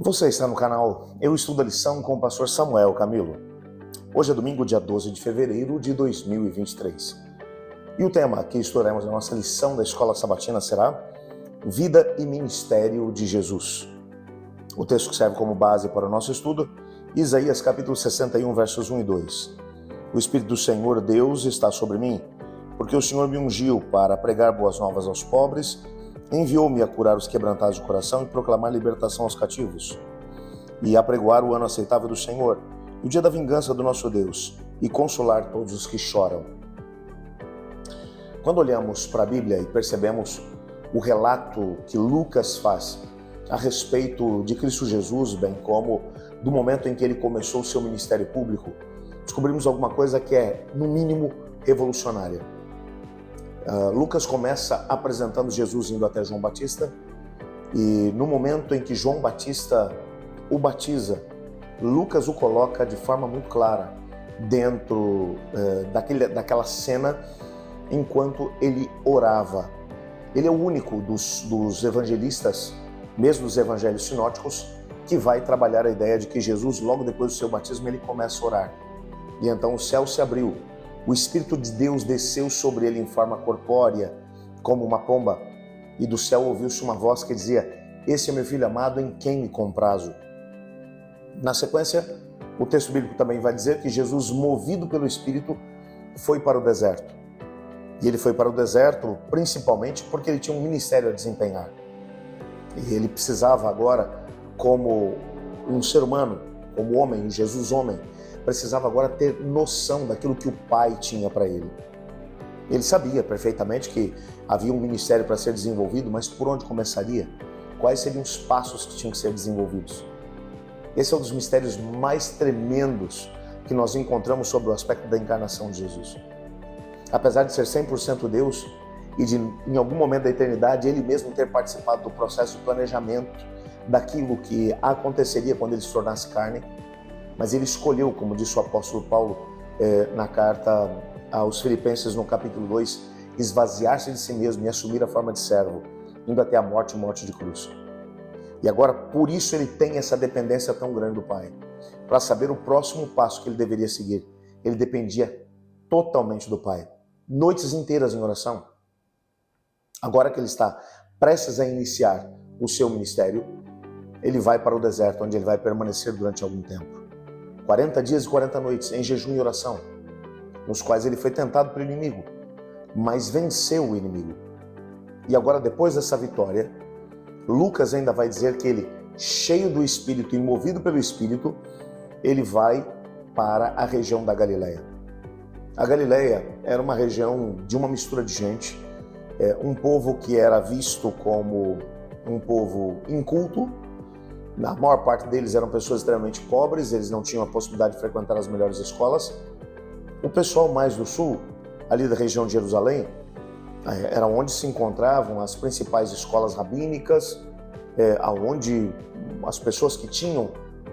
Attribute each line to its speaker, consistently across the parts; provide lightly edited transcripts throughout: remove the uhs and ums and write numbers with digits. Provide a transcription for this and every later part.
Speaker 1: Você está no canal Eu Estudo a Lição com o pastor Samuel Camilo. Hoje é domingo, dia 12 de fevereiro de 2023. E o tema que estudaremos na nossa lição da Escola Sabatina será Vida e Ministério de Jesus. O texto que serve como base para o nosso estudo, Isaías capítulo 61, versos 1 e 2. O Espírito do Senhor Deus está sobre mim, porque o Senhor me ungiu para pregar boas novas aos pobres, enviou-me a curar os quebrantados de coração e proclamar libertação aos cativos, e apregoar o ano aceitável do Senhor, o dia da vingança do nosso Deus, e consolar todos os que choram. Quando olhamos para a Bíblia e percebemos o relato que Lucas faz a respeito de Cristo Jesus, bem como do momento em que ele começou o seu ministério público, descobrimos alguma coisa que é, no mínimo, revolucionária. Lucas começa apresentando Jesus indo até João Batista, e no momento em que João Batista o batiza, Lucas o coloca de forma muito clara dentro daquela cena enquanto ele orava. Ele é o único dos evangelistas, mesmo dos evangelhos sinóticos, que vai trabalhar a ideia de que Jesus, logo depois do seu batismo, ele começa a orar. E então o céu se abriu. O Espírito de Deus desceu sobre ele em forma corpórea, como uma pomba, e do céu ouviu-se uma voz que dizia: "Esse é meu filho amado, em quem me comprazo." Na sequência, o texto bíblico também vai dizer que Jesus, movido pelo Espírito, foi para o deserto. E ele foi para o deserto principalmente porque ele tinha um ministério a desempenhar. E ele precisava agora, como um ser humano, como homem, Jesus homem, precisava agora ter noção daquilo que o Pai tinha para ele. Ele sabia perfeitamente que havia um ministério para ser desenvolvido, mas por onde começaria? Quais seriam os passos que tinham que ser desenvolvidos? Esse é um dos mistérios mais tremendos que nós encontramos sobre o aspecto da encarnação de Jesus. Apesar de ser 100% Deus e de, em algum momento da eternidade, ele mesmo ter participado do processo de planejamento daquilo que aconteceria quando ele se tornasse carne, mas ele escolheu, como disse o apóstolo Paulo na carta aos Filipenses, no capítulo 2, esvaziar-se de si mesmo e assumir a forma de servo, indo até a morte e morte de cruz. E agora, por isso, ele tem essa dependência tão grande do Pai. Para saber o próximo passo que ele deveria seguir, ele dependia totalmente do Pai. Noites inteiras em oração. Agora que ele está prestes a iniciar o seu ministério, ele vai para o deserto, onde ele vai permanecer durante algum tempo. 40 dias e 40 noites em jejum e oração, nos quais ele foi tentado pelo inimigo, mas venceu o inimigo. E agora, depois dessa vitória, Lucas ainda vai dizer que ele, cheio do Espírito e movido pelo Espírito, ele vai para a região da Galileia. A Galileia era uma região de uma mistura de gente, um povo que era visto como um povo inculto. A maior parte deles eram pessoas extremamente pobres, eles não tinham a possibilidade de frequentar as melhores escolas. O pessoal mais do sul, ali da região de Jerusalém, era onde se encontravam as principais escolas rabínicas, onde as pessoas que tinham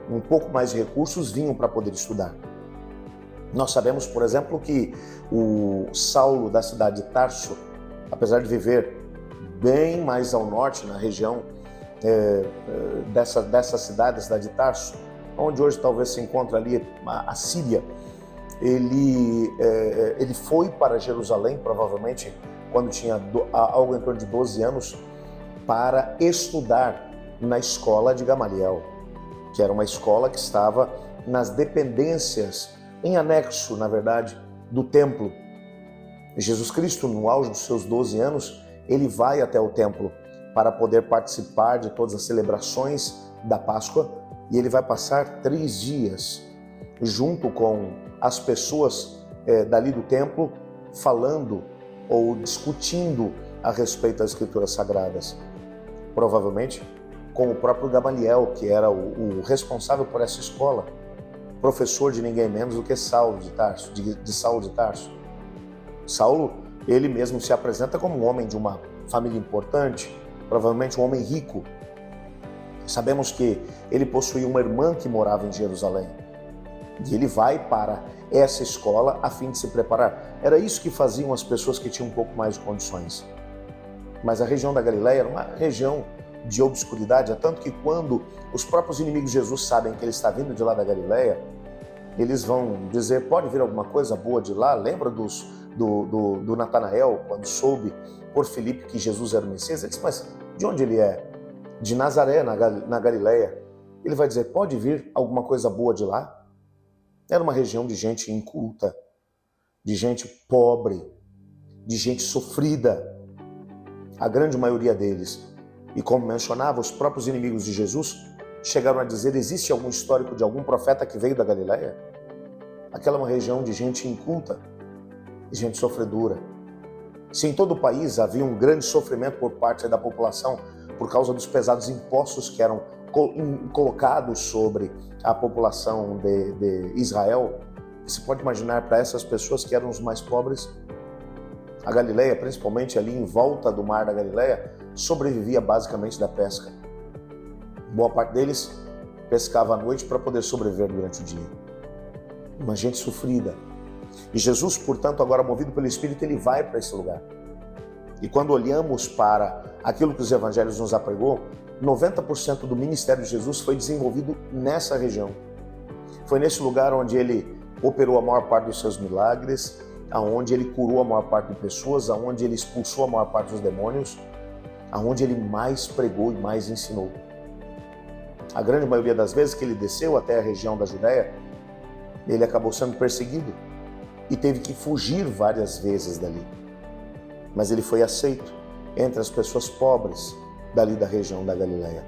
Speaker 1: um pouco mais de recursos vinham para poder estudar. Nós sabemos, por exemplo, que o Saulo da cidade de Tarso, apesar de viver bem mais ao norte, na região dessa cidade, a cidade de Tarso, onde hoje talvez se encontra ali a Síria, ele foi para Jerusalém, provavelmente quando tinha algo em torno de 12 anos, para estudar na escola de Gamaliel, que era uma escola que estava nas dependências, em anexo, na verdade, do templo. Jesus Cristo, no auge dos seus 12 anos, ele vai até o templo para poder participar de todas as celebrações da Páscoa, e ele vai passar 3 dias junto com as pessoas dali do templo, falando ou discutindo a respeito das Escrituras Sagradas. Provavelmente com o próprio Gamaliel, que era o responsável por essa escola, professor de ninguém menos do que Saulo de Tarso, de Saulo de Tarso. Saulo, ele mesmo se apresenta como um homem de uma família importante, provavelmente um homem rico. Sabemos que ele possuía uma irmã que morava em Jerusalém. E ele vai para essa escola a fim de se preparar. Era isso que faziam as pessoas que tinham um pouco mais de condições. Mas a região da Galileia era uma região de obscuridade, é tanto que quando os próprios inimigos de Jesus sabem que ele está vindo de lá da Galileia, eles vão dizer, pode vir alguma coisa boa de lá? Lembra do Natanael, quando soube por Filipe que Jesus era o Messias? Ele disse, mas de onde ele é? De Nazaré, na Galileia. Ele vai dizer, pode vir alguma coisa boa de lá? Era uma região de gente inculta, de gente pobre, de gente sofrida, a grande maioria deles. E como mencionava, os próprios inimigos de Jesus chegaram a dizer, existe algum histórico de algum profeta que veio da Galileia? Aquela é uma região de gente inculta, de gente sofredora. Se em todo o país havia um grande sofrimento por parte da população por causa dos pesados impostos que eram colocados sobre a população de Israel, você pode imaginar para essas pessoas que eram os mais pobres, a Galileia, principalmente ali em volta do mar da Galileia, sobrevivia basicamente da pesca. Boa parte deles pescava à noite para poder sobreviver durante o dia. Uma gente sofrida. E Jesus, portanto, agora movido pelo Espírito, ele vai para esse lugar. E quando olhamos para aquilo que os evangelhos nos apregou, 90% do ministério de Jesus foi desenvolvido nessa região. Foi nesse lugar onde ele operou a maior parte dos seus milagres, aonde ele curou a maior parte de pessoas, aonde ele expulsou a maior parte dos demônios, aonde ele mais pregou e mais ensinou. A grande maioria das vezes que ele desceu até a região da Judéia, ele acabou sendo perseguido e teve que fugir várias vezes dali. Mas ele foi aceito entre as pessoas pobres dali da região da Galileia.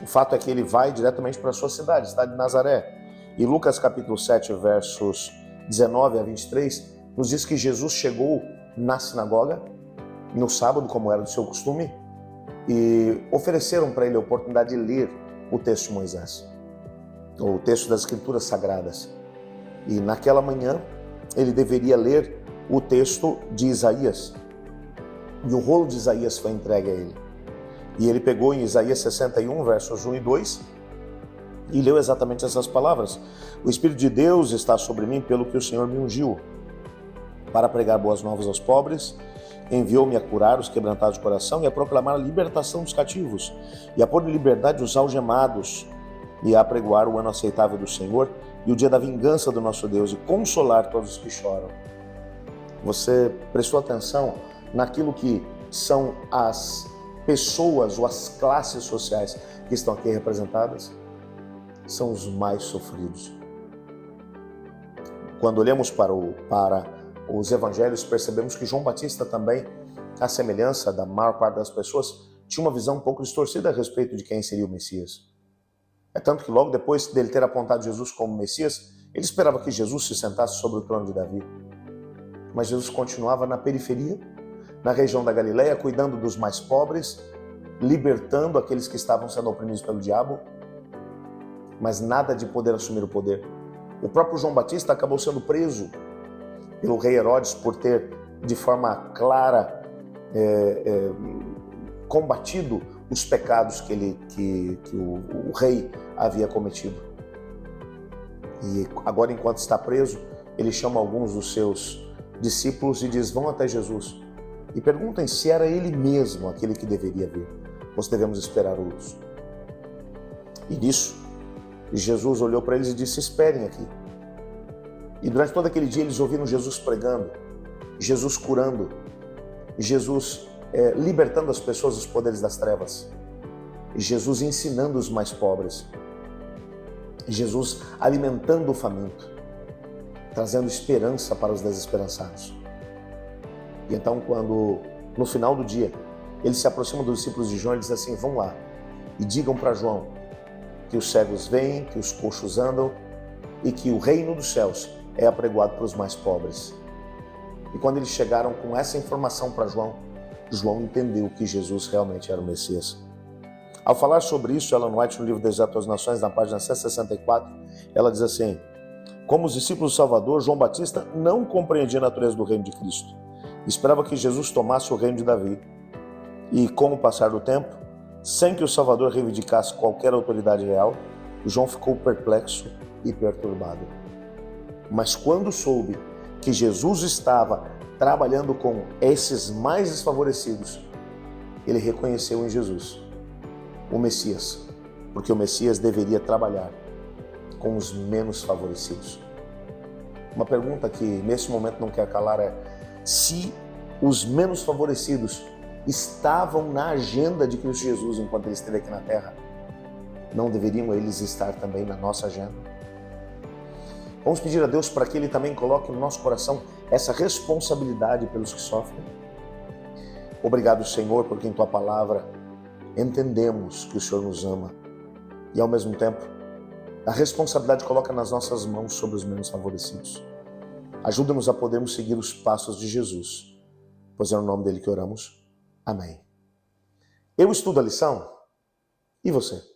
Speaker 1: O fato é que ele vai diretamente para a sua cidade de Nazaré. E Lucas capítulo 7, versos 19 a 23, nos diz que Jesus chegou na sinagoga, no sábado, como era do seu costume, e ofereceram para ele a oportunidade de ler o texto de Moisés, o texto das Escrituras Sagradas. E naquela manhã, ele deveria ler o texto de Isaías. E o rolo de Isaías foi entregue a ele. E ele pegou em Isaías 61, versos 1 e 2, e leu exatamente essas palavras. O Espírito de Deus está sobre mim, pelo que o Senhor me ungiu, para pregar boas novas aos pobres, enviou-me a curar os quebrantados de coração e a proclamar a libertação dos cativos, e a pôr em liberdade os algemados, e a apregoar o ano aceitável do Senhor e o dia da vingança do nosso Deus, e consolar todos os que choram. Você prestou atenção naquilo que são as pessoas ou as classes sociais que estão aqui representadas? São os mais sofridos. Quando olhamos para os evangelhos, percebemos que João Batista também, à semelhança da maior parte das pessoas, tinha uma visão um pouco distorcida a respeito de quem seria o Messias. É tanto que logo depois dele ter apontado Jesus como Messias, ele esperava que Jesus se sentasse sobre o trono de Davi. Mas Jesus continuava na periferia, na região da Galileia, cuidando dos mais pobres, libertando aqueles que estavam sendo oprimidos pelo diabo, mas nada de poder assumir o poder. O próprio João Batista acabou sendo preso pelo rei Herodes por ter, de forma clara, combatido os pecados que o rei havia cometido. E agora, enquanto está preso, ele chama alguns dos seus discípulos e diz, vão até Jesus e perguntem se era ele mesmo aquele que deveria vir, ou se devemos esperar outros. E nisso, Jesus olhou para eles e disse, esperem aqui. E durante todo aquele dia eles ouviram Jesus pregando, Jesus curando, Jesus libertando as pessoas dos poderes das trevas, Jesus ensinando os mais pobres, Jesus alimentando o faminto, trazendo esperança para os desesperançados. E então, quando no final do dia ele se aproxima dos discípulos de João e diz assim, vão lá e digam para João que os cegos veem, que os coxos andam e que o reino dos céus é apregoado para os mais pobres. E quando eles chegaram com essa informação para João, João entendeu que Jesus realmente era o Messias. Ao falar sobre isso, Ellen White, no livro Deserto às Nações, na página 164, ela diz assim, como os discípulos do Salvador, João Batista não compreendia a natureza do reino de Cristo. Esperava que Jesus tomasse o reino de Davi. E com o passar do tempo, sem que o Salvador reivindicasse qualquer autoridade real, João ficou perplexo e perturbado. Mas quando soube que Jesus estava trabalhando com esses mais desfavorecidos, ele reconheceu em Jesus o Messias, porque o Messias deveria trabalhar com os menos favorecidos. Uma pergunta que nesse momento não quer calar é: se os menos favorecidos estavam na agenda de Cristo Jesus enquanto ele esteve aqui na terra, não deveriam eles estar também na nossa agenda? Vamos pedir a Deus para que Ele também coloque no nosso coração essa responsabilidade pelos que sofrem. Obrigado, Senhor, porque em Tua palavra entendemos que o Senhor nos ama e, ao mesmo tempo, a responsabilidade coloca nas nossas mãos sobre os menos favorecidos. Ajuda-nos a podermos seguir os passos de Jesus, pois é no nome dele que oramos. Amém. Eu estudo a lição e você?